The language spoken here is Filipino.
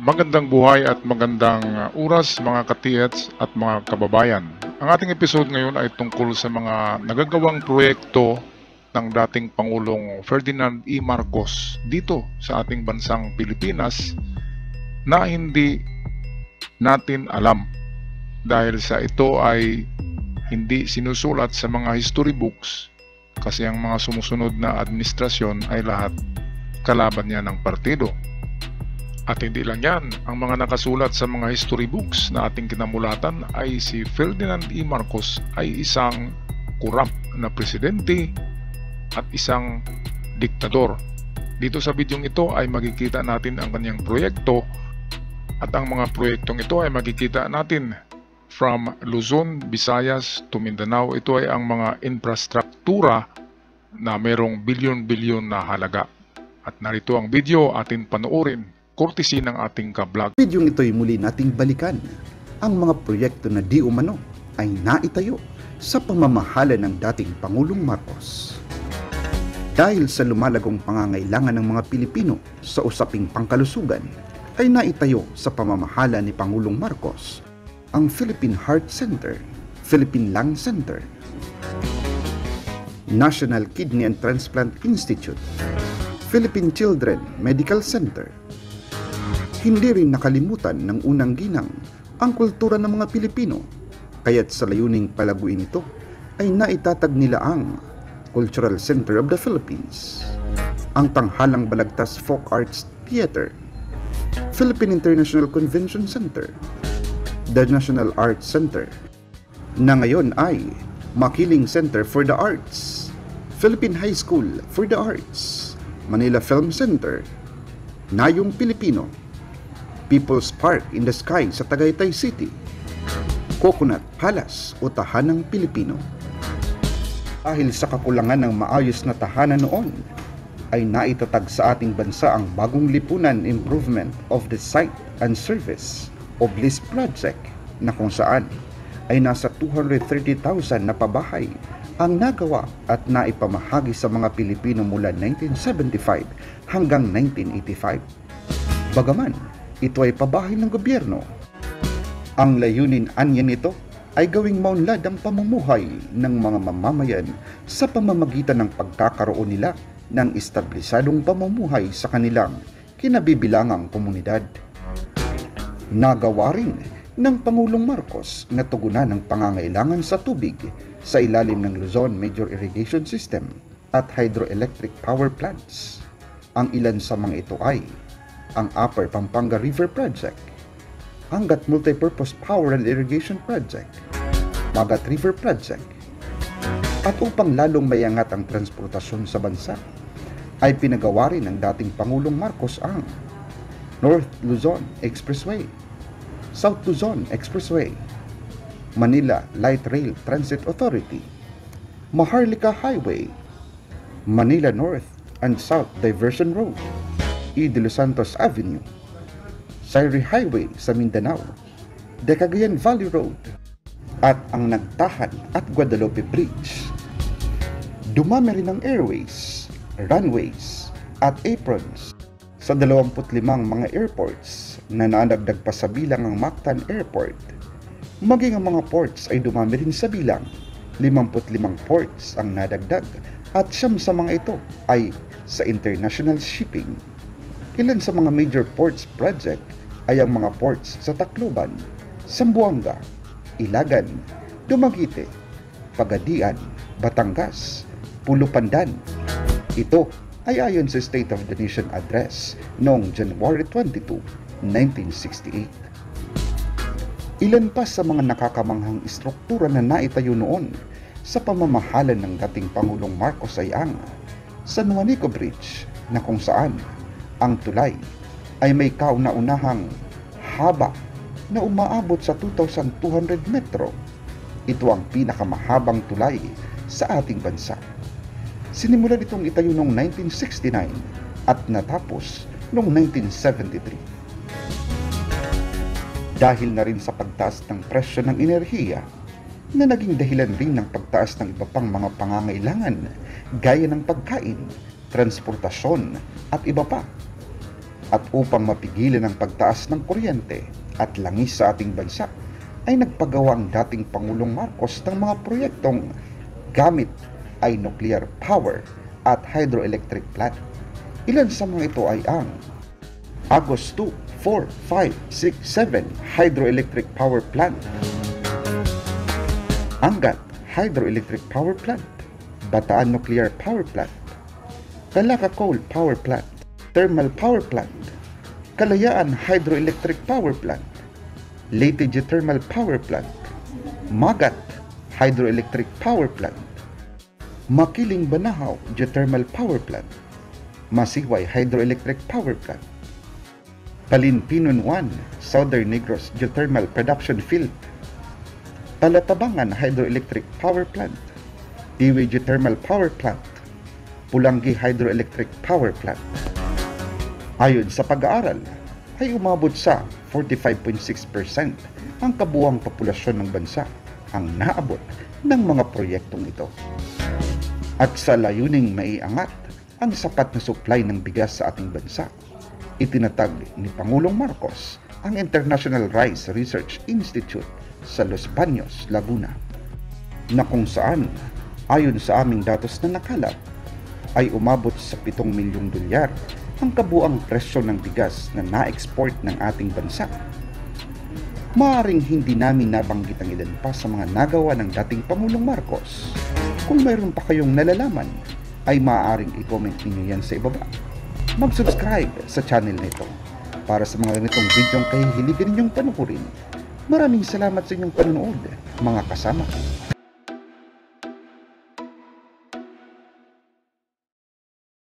Magandang buhay at magandang oras mga katiyats at mga kababayan. Ang ating episode ngayon ay tungkol sa mga nagagawang proyekto ng dating Pangulong Ferdinand E. Marcos dito sa ating bansang Pilipinas na hindi natin alam dahil sa ito ay hindi sinusulat sa mga history books kasi ang mga sumusunod na administrasyon ay lahat kalaban niya ng partido. At hindi lang yan, ang mga nakasulat sa mga history books na ating kinamulatan ay si Ferdinand E. Marcos ay isang corrupt na presidente at isang diktador. Dito sa bidyong ito ay makikita natin ang kanyang proyekto at ang mga proyektong ito ay makikita natin from Luzon, Visayas to Mindanao. Ito ay ang mga infrastruktura na merong bilyon-bilyon na halaga. At narito ang video atin panoorin courtesy ng ating ka-vlog. Bidyong ito'y muli nating balikan ang mga proyekto na di umano ay naitayo sa pamamahala ng dating Pangulong Marcos. Dahil sa lumalagong pangangailangan ng mga Pilipino sa usaping pangkalusugan, ay naitayo sa pamamahala ni Pangulong Marcos ang Philippine Heart Center, Philippine Lung Center, National Kidney and Transplant Institute, Philippine Children Medical Center. Hindi rin nakalimutan ng unang ginang ang kultura ng mga Pilipino, kaya't sa layuning palaguin ito ay naitatag nila ang Cultural Center of the Philippines, ang Tanghalang Balagtas Folk Arts Theater, Philippine International Convention Center, the National Arts Center, na ngayon ay Makiling Center for the Arts, Philippine High School for the Arts, Manila Film Center, Nayong Pilipino, People's Park in the Sky sa Tagaytay City, Coconut Palace o Tahanang Pilipino. Dahil sa kakulangan ng maayos na tahanan noon, ay naitatag sa ating bansa ang Bagong Lipunan Improvement of the Site and Service o BLIS Project na kung saan ay nasa 230,000 na pabahay ang nagawa at naipamahagi sa mga Pilipino mula 1975 hanggang 1985. Bagaman, ito ay pabahay ng gobyerno. Ang layunin anya nito ay gawing maunlad ang pamumuhay ng mga mamamayan sa pamamagitan ng pagkakaroon nila ng establisadong pamumuhay sa kanilang kinabibilangang komunidad. Nagawa rin ng Pangulong Marcos na tugunan ng pangangailangan sa tubig sa ilalim ng Luzon Major Irrigation System at hydroelectric power plants. Ang ilan sa mga ito ay ang Upper Pampanga River Project, Angat Multipurpose Power and Irrigation Project, Magat River Project. At upang lalong maiangat ang transportasyon sa bansa, ay pinagawa rin ng dating Pangulong Marcos ang North Luzon Expressway, South Luzon Expressway, Manila Light Rail Transit Authority, Maharlika Highway, Manila North and South Diversion Road, E. de los Santos Avenue, Sairi Highway sa Mindanao, De Cagayan Valley Road, at ang Nagtahan at Guadalupe Bridge. Dumami rin ang airways, runways, at aprons sa 25 mga airports na nadagdag pa sa bilang ang Mactan Airport. Maging ang mga ports ay dumami rin sa bilang, 55 ports ang nadagdag at siyam sa mga ito ay sa international shipping. Ilan sa mga major ports project ay ang mga ports sa Tacloban, Zamboanga, Ilagan, Dumaguete, Pagadian, Batangas, Pulupandan. Ito ay ayon sa State of the Nation Address noong January 22, 1968. Ilan pa sa mga nakakamanghang istruktura na naitayo noon sa pamamahala ng dating Pangulong Marcos ay ang San Juanico Bridge na kung saan ang tulay ay may kauna-unahang haba na umaabot sa 2,200 metro. Ito ang pinakamahabang tulay sa ating bansa. Sinimulan itong itayo noong 1969 at natapos noong 1973. Dahil na rin sa pagtaas ng presyo ng enerhiya na naging dahilan rin ng pagtaas ng iba pang mga pangangailangan gaya ng pagkain, transportasyon at iba pa. At upang mapigilan ang pagtaas ng kuryente at langis sa ating bansa, ay nagpagawa ang dating Pangulong Marcos ng mga proyektong gamit ay nuclear power at hydroelectric plant. Ilan sa mga ito ay ang Agos 2, 4, 5, 6, 7 hydroelectric power plant, Angat hydroelectric power plant, Bataan nuclear power plant, Calaca coal power plant, thermal power plant, Kalayaan hydroelectric power plant, Leyte geothermal power plant, Magat hydroelectric power plant, Makiling Banahaw geothermal power plant, Masiway hydroelectric power plant, Palinpinon 1 Southern Negros geothermal production field, Talatabangan hydroelectric power plant, Tiwi geothermal power plant, Pulangi hydroelectric power plant. Ayon sa pag-aaral, ay umabot sa 45.6% ang kabuuang populasyon ng bansa ang naabot ng mga proyektong ito. At sa layuning maiangat ang sapat na supply ng bigas sa ating bansa, itinatag ni Pangulong Marcos ang International Rice Research Institute sa Los Baños, Laguna, na kung saan, ayon sa aming datos na nakalap, ay umabot sa 7 milyong dolyar ang kabuang presyo ng bigas na na-export ng ating bansa. Maaring hindi namin nabanggit ang ilan pa sa mga nagawa ng dating Pangulong Marcos. Kung mayroon pa kayong nalalaman, ay maaaring i-comment ninyo yan sa ibaba. Mag-subscribe sa channel na ito para sa mga ganitong videong kahihiligan ninyong panukurin. Maraming salamat sa inyong panonood, mga kasama.